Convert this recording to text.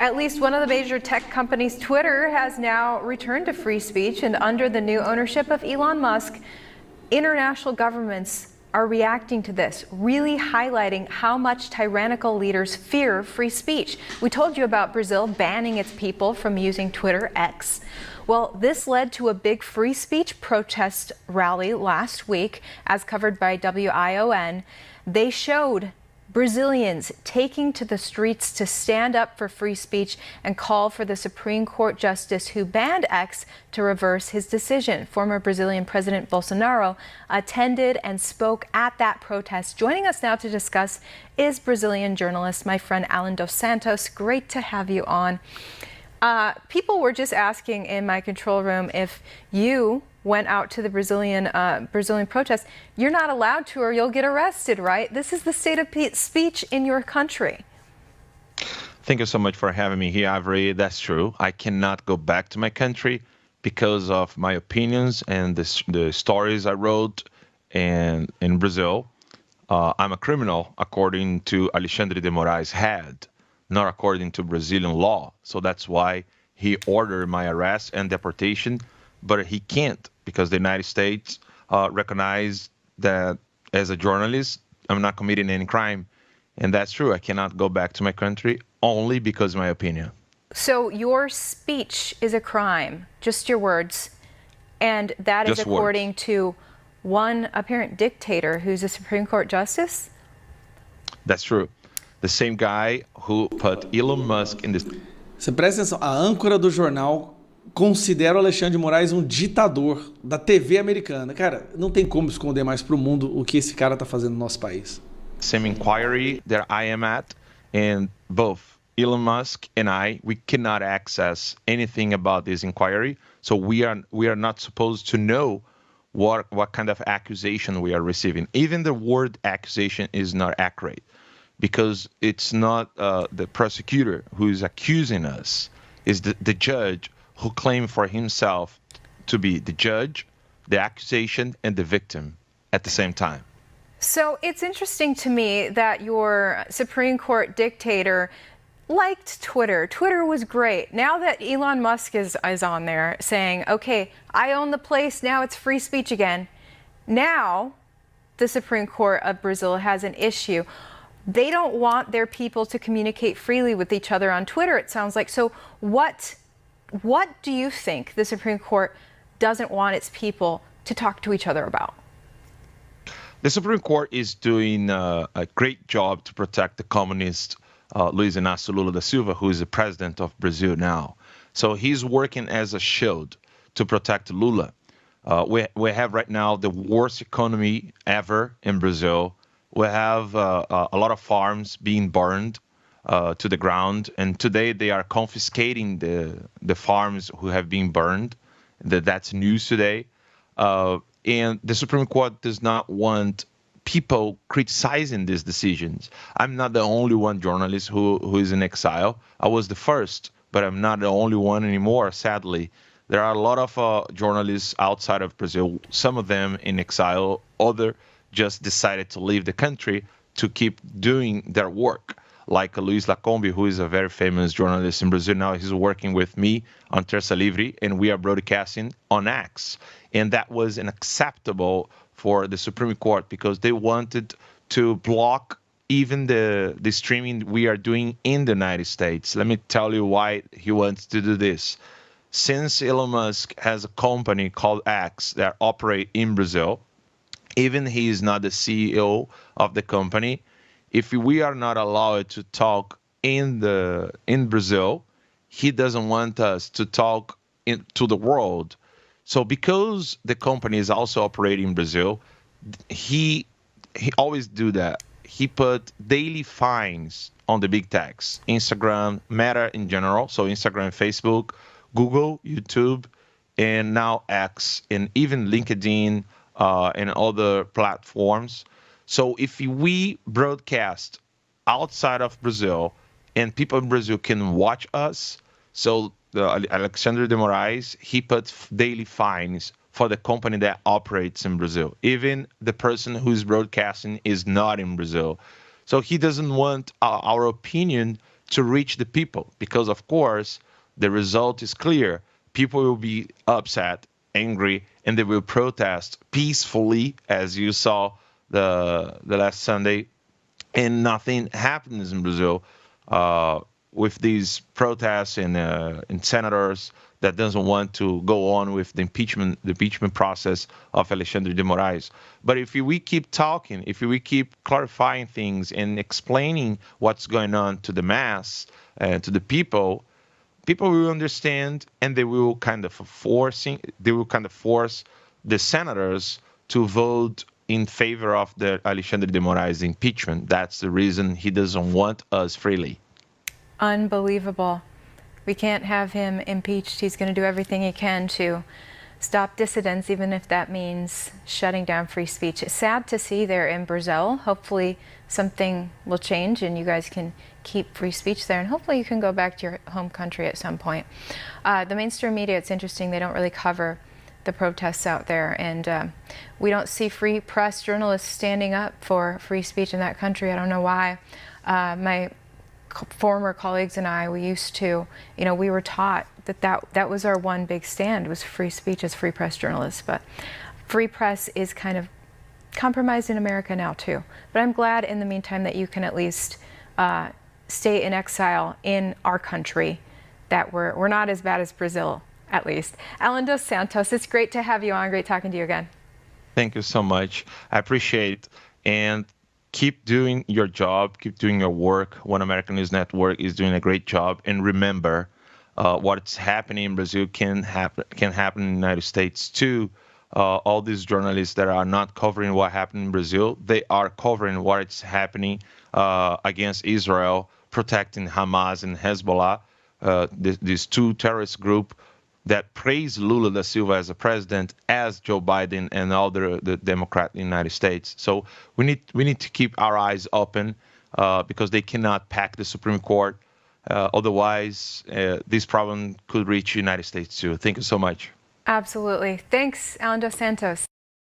At least one of the major tech companies, Twitter, has now returned to free speech, and under the new ownership of Elon Musk, international governments are reacting to this, really highlighting how much tyrannical leaders fear free speech. We told you about Brazil banning its people from using Twitter X. Well, this led to a big free speech protest rally last week, as covered by WION. They showed Brazilians taking to the streets to stand up for free speech and call for the Supreme Court justice who banned X to reverse his decision. Former Brazilian President Bolsonaro attended and spoke at that protest. Joining us now to discuss is Brazilian journalist, my friend Alan dos Santos. Great to have you on. People were just asking in my control room if you went out to the Brazilian protest. You're not allowed to, or you'll get arrested, right? This is the state of speech in your country. Thank you so much for having me here, Ivory. That's true. I cannot go back to my country because of my opinions and the stories I wrote in Brazil. I'm a criminal, according to Alexandre de Moraes' head, not according to Brazilian law. So that's why he ordered my arrest and deportation. But he can't, because the United States recognized that as a journalist, I'm not committing any crime. And that's true. I cannot go back to my country only because of my opinion. So your speech is a crime, just your words. And that is according to one apparent dictator who's a Supreme Court justice? That's true. The same guy who put Elon Musk in this... Você presta atenção, a âncora do jornal considera o Alexandre de Moraes um ditador da TV americana. Cara, não tem como esconder mais para o mundo o que esse cara está fazendo no nosso país. Same inquiry that I am at, and both Elon Musk and we cannot access anything about this inquiry. So we are not supposed to know what kind of accusation we are receiving. Even the word accusation is not accurate, because it's not the prosecutor who is accusing us. It's the judge who claimed for himself to be the judge, the accusation, and the victim at the same time. So it's interesting to me that your Supreme Court dictator liked Twitter. Twitter was great. Now that Elon Musk is on there saying, okay, I own the place, now it's free speech again. Now the Supreme Court of Brazil has an issue. They don't want their people to communicate freely with each other on Twitter, it sounds like. So what do you think the Supreme Court doesn't want its people to talk to each other about? The Supreme Court is doing a great job to protect the communist Luiz Inácio Lula da Silva, who is the president of Brazil now. So he's working as a shield to protect Lula. We have right now the worst economy ever in Brazil. We have a lot of farms being burned to the ground, and today they are confiscating the farms who have been burned. That's news today. And the Supreme Court does not want people criticizing these decisions. I'm not the only one journalist who is in exile. I was the first, but I'm not the only one anymore, sadly. There are a lot of journalists outside of Brazil, some of them in exile, others just decided to leave the country to keep doing their work. Like Luiz Lacombe, who is a very famous journalist in Brazil now, he's working with me on Terça Livre, and we are broadcasting on X. And that was unacceptable for the Supreme Court because they wanted to block even the streaming we are doing in the United States. Let me tell you why he wants to do this. Since Elon Musk has a company called X that operates in Brazil, even he is not the CEO of the company, if we are not allowed to talk in Brazil, he doesn't want us to talk to the world. So because the company is also operating in Brazil, he always do that. He put daily fines on the big techs, Instagram, Meta in general, so Instagram, Facebook, Google, YouTube, and now X, and even LinkedIn and other platforms. So if we broadcast outside of Brazil and people in Brazil can watch us, so Alexandre de Moraes, he puts daily fines for the company that operates in Brazil. Even the person who's broadcasting is not in Brazil. So he doesn't want our opinion to reach the people, because of course the result is clear. People will be upset, angry, and they will protest peacefully, as you saw the last Sunday, and nothing happens in Brazil with these protests and senators that doesn't want to go on with the impeachment process of Alexandre de Moraes. But if we keep talking, if we keep clarifying things and explaining what's going on to the mass, to the people will understand, and they will kind of force the senators to vote in favor of the Alexandre de Moraes impeachment. That's the reason he doesn't want us freely. Unbelievable. We can't have him impeached. He's going to do everything he can to stop dissidents, even if that means shutting down free speech. It's sad to see there in Brazil. Hopefully something will change and you guys can keep free speech there, and hopefully you can go back to your home country at some point. The mainstream media, it's interesting, they don't really cover the protests out there, and we don't see free press journalists standing up for free speech in that country. I don't know why. My former colleagues and I, we used to, we were taught that was our one big stand, was free speech as free press journalists. But free press is kind of compromised in America now too. But I'm glad in the meantime that you can at least stay in exile in our country, that we're not as bad as Brazil, at least. Alan dos Santos, it's great to have you on. Great talking to you again. Thank you so much. I appreciate it. And keep doing your job, keep doing your work. One American News Network is doing a great job. And remember, what's happening in Brazil can happen in the United States too. All these journalists that are not covering what happened in Brazil, they are covering what's happening against Israel, protecting Hamas and Hezbollah, these two terrorist groups that praise Lula da Silva as a president, as Joe Biden and all the Democrats in the United States. So we need to keep our eyes open because they cannot pack the Supreme Court. Otherwise, this problem could reach the United States too. Thank you so much. Absolutely. Thanks, Alan dos Santos.